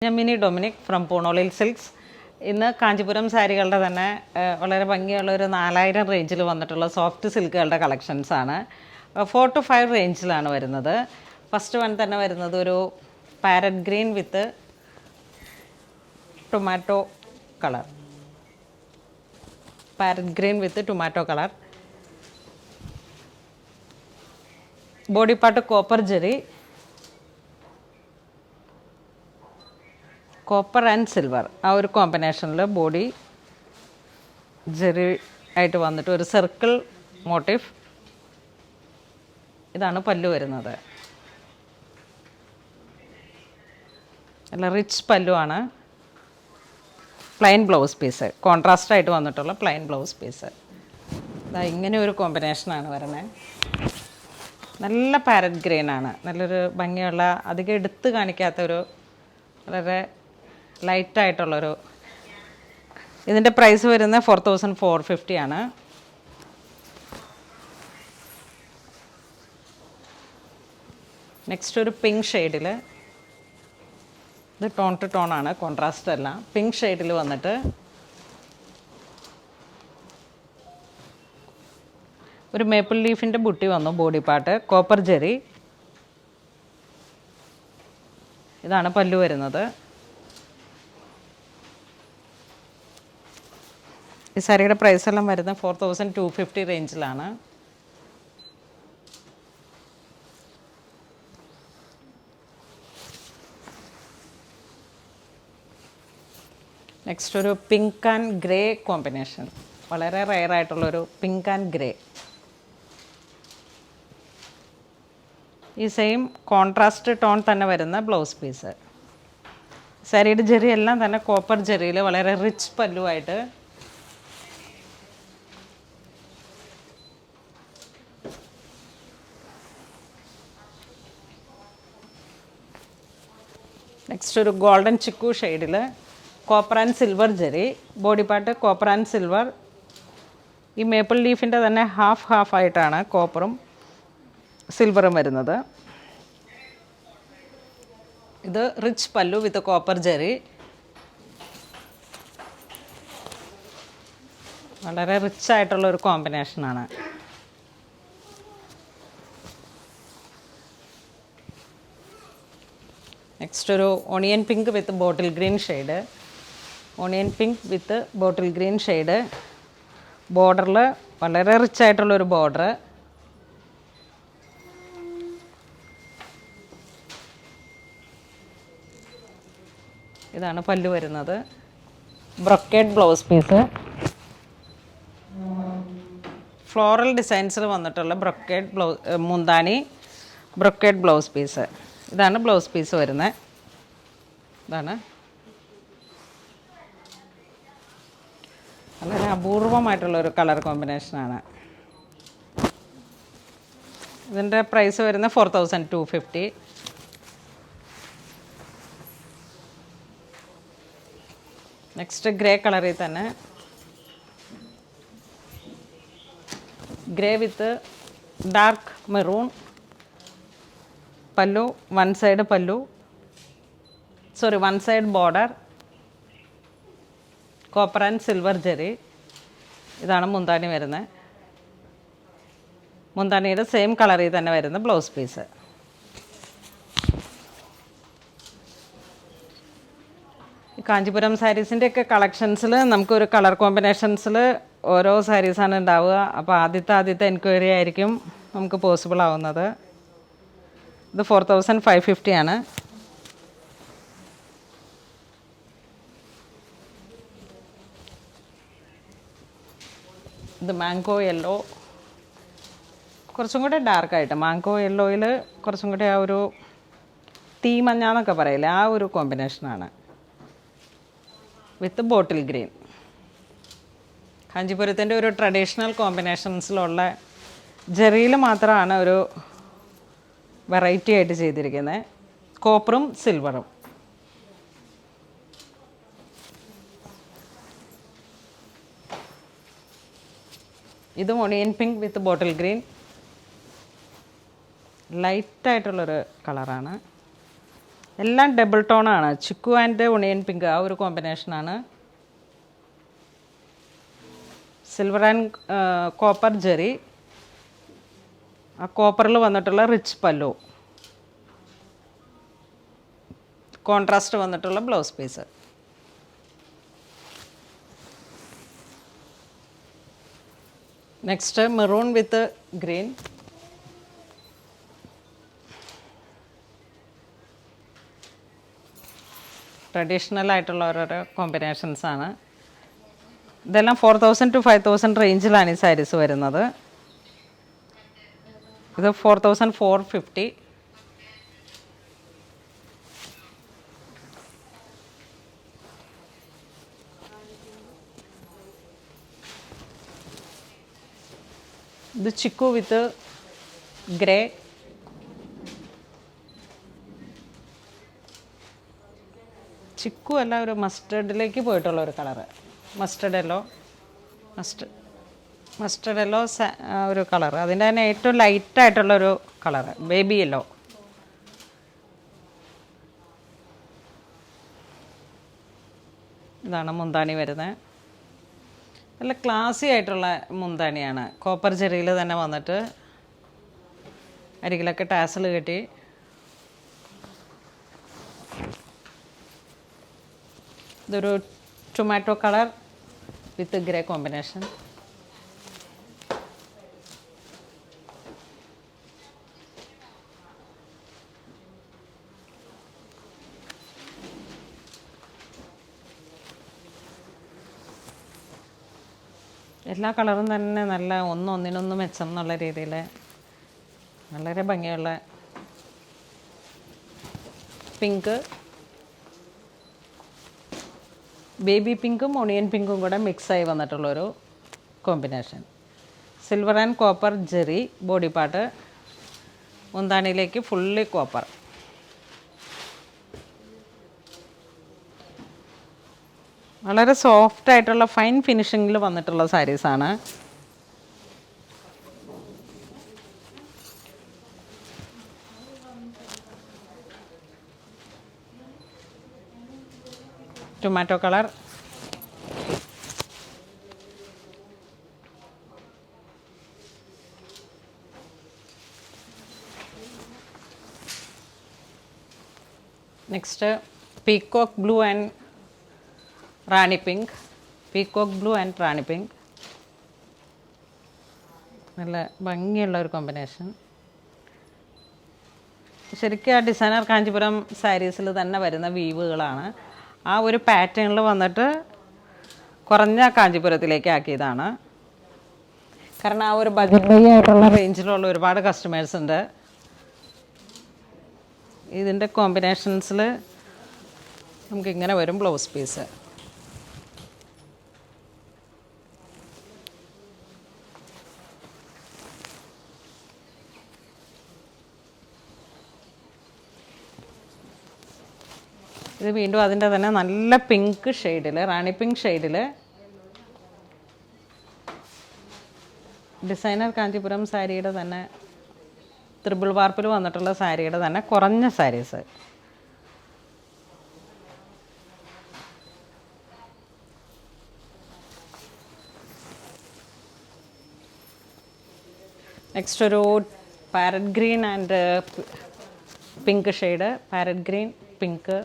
ഞാൻ mini Dominic from പൂണോളിൽ silks. ഇന്ന് കാഞ്ചീപുരം സാരികളുടെ തന്നെ വളരെ ഭംഗിയുള്ള ഒരു 4000 റേഞ്ചിൽ വന്നിട്ടുള്ള സോഫ്റ്റ് സിൽക്കുകളുടെ കളക്ഷൻസാണ്. 4 to 5 റേഞ്ചിലാണ് വരുന്നത്. ഫസ്റ്റ് വൺ തന്നെ വരുന്നത് ഒരു parrot green with tomato colour. Parrot green with tomato colour. Body part copper Jerry, copper and silver ആ ഒരു കോമ്പിനേഷനിൽ ബോഡി ജെറി ആയിട്ട് വന്നിട്ട് ഒരു സർക്കിൾ മോട്ടീഫ്. ഇതാണ് പല്ലു വരുന്നത്. നല്ല റിച്ച് പല്ലുവാണ്. പ്ലെയിൻ ബ്ലൗസ് പീസ്, കോൺട്രാസ്റ്റ് ആയിട്ട് വന്നിട്ടുള്ള പ്ലെയിൻ ബ്ലൗസ് പീസ്. ഇതാ ഇങ്ങനെ ഒരു കോമ്പിനേഷനാണ് വരുന്നത്. നല്ല പാരറ്റ് ഗ്രീനാണ്. നല്ലൊരു ഭംഗിയുള്ള, അധികം എടുത്ത് കാണിക്കാത്തൊരു വളരെ ലൈറ്റായിട്ടുള്ളൊരു. ഇതിൻ്റെ പ്രൈസ് വരുന്നത് 4450 ആണ്. നെക്സ്റ്റ് ഒരു പിങ്ക് ഷെയ്ഡിൽ, ഇത് ടോൺ ടു ടോൺ ആണ്, കോൺട്രാസ്റ്റ് അല്ല. പിങ്ക് ഷെയ്ഡിൽ വന്നിട്ട് ഒരു മേപ്പിൾ ലീഫിൻ്റെ ബുട്ടി വന്നു. Body part copper zari. ഇതാണ് പല്ലു വരുന്നത്. ഈ സാരിയുടെ പ്രൈസ് എല്ലാം വരുന്നത് 4250 റേഞ്ചിലാണ്. നെക്സ്റ്റ് ഒരു പിങ്ക് ആൻഡ് ഗ്രേ കോമ്പിനേഷൻ. വളരെ റെയർ ആയിട്ടുള്ളൊരു പിങ്ക് ആൻഡ് ഗ്രേ. ഈ സെയിം കോൺട്രാസ്റ്റ് ടോൺ തന്നെ വരുന്ന ബ്ലൗസ് പീസ്. സാരിയുടെ ജെറി എല്ലാം തന്നെ കോപ്പർ ജെറിയിൽ വളരെ റിച്ച് പല്ലുവായിട്ട്. നെക്സ്റ്റ് ഒരു ഗോൾഡൻ ചിക്കു ഷെയ്ഡിൽ കോപ്പർ ആൻഡ് സിൽവർ ജെറി. Body part copper and silver. ഈ മേപ്പിൾ ലീഫിൻ്റെ തന്നെ ഹാഫ് ആയിട്ടാണ് കോപ്പറും സിൽവറും വരുന്നത്. ഇത് റിച്ച് പല്ലു വിത്ത് കോപ്പർ ജെറി. വളരെ റിച്ച് ആയിട്ടുള്ള ഒരു കോമ്പിനേഷനാണ്. നെക്സ്റ്റ് ഒരു onion pink with bottle green shade. Onion pink with bottle green shade. ബോർഡറിൽ വളരെ റിച്ച് ആയിട്ടുള്ളൊരു ബോർഡർ. ഇതാണ് പല്ലു വരുന്നത്. Brocade blouse piece. ഫ്ലോറൽ ഡിസൈൻസിൽ വന്നിട്ടുള്ള ബ്രൊക്കേഡ് മുന്താണി, ബ്രൊക്കേഡ് ബ്ലൗസ് പീസ്. ഇതാണ് ബ്ലൗസ് പീസ് വരുന്നത്. ഇതാണ് വളരെ അപൂർവമായിട്ടുള്ളൊരു കളർ കോമ്പിനേഷനാണ്. ഇതിൻ്റെ പ്രൈസ് വരുന്നത് 4250. നെക്സ്റ്റ് ഗ്രേ കളറിൽ തന്നെ, ഗ്രേ വിത്ത് ഡാർക്ക് മെറൂൺ. പല്ലു one side border copper and silver Jerry. ഇതാണ് മുന്താണി വരുന്നത്. മുന്താണിയുടെ സെയിം കളറിൽ തന്നെ വരുന്ന ബ്ലൗസ് പീസ്. കാഞ്ചീപുരം സാരീസിൻ്റെയൊക്കെ കളക്ഷൻസിൽ നമുക്കൊരു കളർ കോമ്പിനേഷൻസിൽ ഓരോ സാരീസാണ് ഉണ്ടാവുക. അപ്പോൾ ആദ്യത്തെ എൻക്വയറി ആയിരിക്കും നമുക്ക് പോസിബിൾ ആവുന്നത്. ഇത് 4550 ആണ്. ഇത് മാംഗോ യെല്ലോ, കുറച്ചും കൂടെ ഡാർക്കായിട്ട്. മാംഗോ യെല്ലോയിൽ കുറച്ചും കൂടെ ആ ഒരു തീ മഞ്ഞാന്നൊക്കെ പറയില്ലേ, ആ ഒരു കോമ്പിനേഷനാണ്. വിത്ത് ബോട്ടിൽ ഗ്രീൻ. കാഞ്ചീപുരത്തിൻ്റെ ഒരു ട്രഡീഷണൽ കോമ്പിനേഷൻസിലുള്ള ജെറിയിൽ മാത്രമാണ് ഒരു വെറൈറ്റി ആയിട്ട് ചെയ്തിരിക്കുന്നത്. കോപ്പറും സിൽവറും. ഇത് onion pink with bottle green. ലൈറ്റായിട്ടുള്ളൊരു കളറാണ്. എല്ലാം ഡബിൾ ടോണാണ്. ചിക്കു ആൻഡ് ഒണിയൻ പിങ്ക് ആ ഒരു കോമ്പിനേഷനാണ്. സിൽവർ ആൻഡ് കോപ്പർ ജെറി, ആ കോപ്പറിൽ വന്നിട്ടുള്ള റിച്ച് പല്ലു, കോൺട്രാസ്റ്റ് വന്നിട്ടുള്ള blouse piece. Next maroon with green. Traditional ആയിട്ടുള്ള ഓരോരോ കോമ്പിനേഷൻസാണ്. ഇതെല്ലാം 4000 to 5000 റേഞ്ചിലാണ് ഈ സാരീസ് വരുന്നത്. ഇത് 4450. ഇത് ചിക്കു വിത്ത് ഗ്രേ. ചിക്കു അല്ല, ഒരു മസ്റ്റർഡിലേക്ക് പോയിട്ടുള്ള ഒരു കളറ്. മസ്റ്റർഡ് യെല്ലോ ഒരു കളറ്. അതിൻ്റെ തന്നെ ഏറ്റവും ലൈറ്റായിട്ടുള്ളൊരു കളറ് ബേബി യെല്ലോ. ഇതാണ് മുന്താണി വരുന്നത്. നല്ല ക്ലാസി ആയിട്ടുള്ള മുന്താണിയാണ്. കോപ്പർ ജെറിയിൽ തന്നെ വന്നിട്ട് അരികിലൊക്കെ ടാസൽ കെട്ടി. ഇതൊരു ടൊമാറ്റോ കളർ വിത്ത് ഗ്രേ കോമ്പിനേഷൻ. എല്ലാ കളറും തന്നെ നല്ല ഒന്നൊന്നിനൊന്ന് മെച്ചം എന്നുള്ള രീതിയിൽ വളരെ ഭംഗിയുള്ള പിങ്ക്, ബേബി പിങ്കും ഒണിയൻ പിങ്കും കൂടെ മിക്സായി വന്നിട്ടുള്ളൊരു കോമ്പിനേഷൻ. Silver and copper zari body part, മുന്താണിയിലേക്ക് ഫുള്ളി കോപ്പർ. വളരെ സോഫ്റ്റ് ആയിട്ടുള്ള ഫൈൻ ഫിനിഷിങ്ങിൽ വന്നിട്ടുള്ള സാരീസാണ്. Tomato colour, next peacock blue and rani pink. Peacock blue and rani pink നല്ല ഭംഗിയുള്ള ഒരു കോമ്പിനേഷൻ. ശരിക്കും ആ ഡിസൈനർ കാഞ്ചീപുരം സാരീസിൽ തന്നെ വരുന്ന വീവുകളാണ്. ആ ഒരു പാറ്റേണിൽ വന്നിട്ട് കുറഞ്ഞ കാഞ്ചീപുരത്തിലേക്ക് ആക്കിയതാണ്. കാരണം ആ ഒരു ബജറ്റ് ആയിട്ടുള്ള റേഞ്ചിലുള്ള ഒരുപാട് കസ്റ്റമേഴ്സ് ഉണ്ട്. ഇതിൻ്റെ കോമ്പിനേഷൻസിൽ നമുക്കിങ്ങനെ വരും ബ്ലൗസ് പീസ്. ഇത് വീണ്ടും അതിൻ്റെ തന്നെ നല്ല പിങ്ക് ഷെയ്ഡിൽ, റാണി പിങ്ക് ഷെയ്ഡിൽ ഡിസൈനർ കാഞ്ചീപുരം സാരിയുടെ തന്നെ ത്രിബിൾ വാർപ്പിൽ വന്നിട്ടുള്ള സാരിയുടെ തന്നെ കുറഞ്ഞ സാരീസ്. നെക്സ്റ്റ് ഒരു parrot green and pink shade. Parrot green, pink.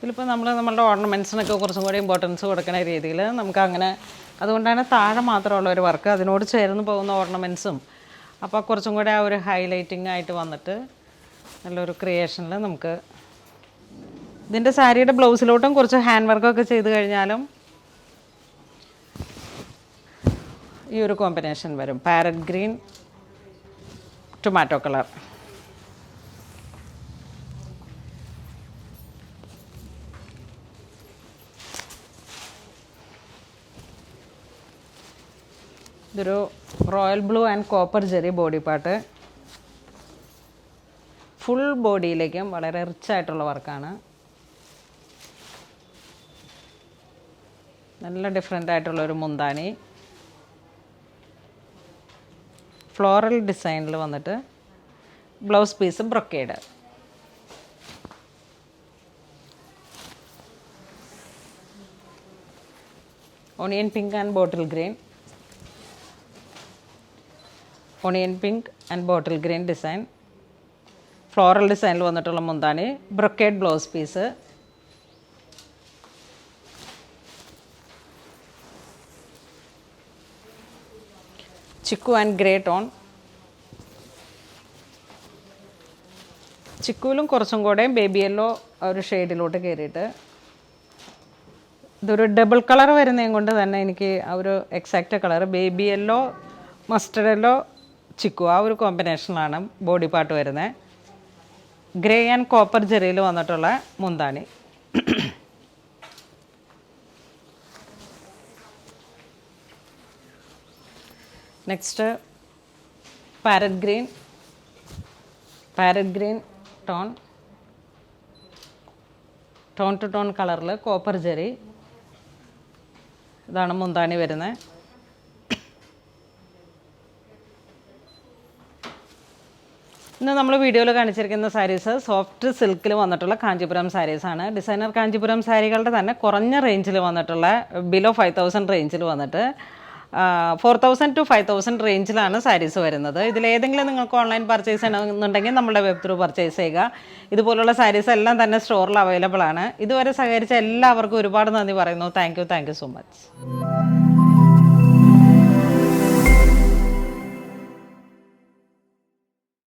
ഇതിലിപ്പോൾ നമ്മളുടെ ഓർണമെൻറ്റ്സിനൊക്കെ കുറച്ചും കൂടി ഇമ്പോർട്ടൻസ് കൊടുക്കുന്ന രീതിയിൽ നമുക്ക് അങ്ങനെ, അതുകൊണ്ടാണ് താഴെ മാത്രമുള്ള ഒരു വർക്ക്, അതിനോട് ചേർന്ന് പോകുന്ന ഓർണമെൻറ്റ്സും. അപ്പോൾ കുറച്ചും കൂടി ആ ഒരു ഹൈലൈറ്റിംഗ് ആയിട്ട് വന്നിട്ട് നല്ലൊരു ക്രിയേഷനിൽ നമുക്ക് ഇതിൻ്റെ സാരിയുടെ ബ്ലൗസിലോട്ടും കുറച്ച് ഹാൻഡ് വർക്കൊക്കെ ചെയ്ത് കഴിഞ്ഞാലും ഈ ഒരു കോമ്പിനേഷൻ വരും. Parrot green, tomato colour. ഇതൊരു royal blue and copper zari body part. Full ബോഡിയിലേക്കും വളരെ റിച്ച് ആയിട്ടുള്ള വർക്കാണ്. നല്ല ഡിഫറെൻ്റ് ആയിട്ടുള്ളൊരു മുന്താണി, ഫ്ലോറൽ ഡിസൈനിൽ വന്നിട്ട് blouse piece brocade. Onion pink and bottle green, onion pink and bottle green design, floral ഡിസൈനിൽ വന്നിട്ടുള്ള മുന്താണി, brocade blouse piece. Chikoo and grey tone, ചിക്കുവിലും കുറച്ചും കൂടെ ബേബി യെല്ലോ ഒരു ഷെയ്ഡിലോട്ട് കയറിയിട്ട്, ഇതൊരു ഡബിൾ കളർ വരുന്നതും കൊണ്ട് തന്നെ എനിക്ക് ആ ഒരു exact colour baby yellow, mustard yellow, chikoo ആ ഒരു കോമ്പിനേഷനിലാണ് ബോഡി പാർട്ട് വരുന്നത്. ഗ്രേ ആൻഡ് കോപ്പർ ജെറിയിൽ വന്നിട്ടുള്ള മുന്താണി. Next parrot green tone two tone കളറിൽ കോപ്പർ ജെറി, ഇതാണ് മുന്താണി വരുന്നത്. ഇന്ന് നമ്മൾ വീഡിയോയിൽ കാണിച്ചിരിക്കുന്ന സാരീസ് സോഫ്റ്റ് സിൽക്കിൽ വന്നിട്ടുള്ള കാഞ്ചീപുരം സാരീസാണ്. ഡിസൈനർ കാഞ്ചീപുരം സാരികളുടെ തന്നെ കുറഞ്ഞ റേഞ്ചിൽ വന്നിട്ടുള്ള ബിലോ 5000 റേഞ്ചിൽ വന്നിട്ട് 4000 to 5000 റേഞ്ചിലാണ് സാരീസ് വരുന്നത്. ഇതിലേതെങ്കിലും നിങ്ങൾക്ക് ഓൺലൈൻ പർച്ചേസ് ചെയ്യണമെന്നുണ്ടെങ്കിൽ നമ്മുടെ വെബ് ത്രൂ പർച്ചേസ് ചെയ്യുക. ഇതുപോലുള്ള സാരീസ് എല്ലാം തന്നെ സ്റ്റോറിൽ അവൈലബിൾ ആണ്. ഇതുവരെ സഹകരിച്ച എല്ലാവർക്കും ഒരുപാട് നന്ദി പറയുന്നു. Thank you so much.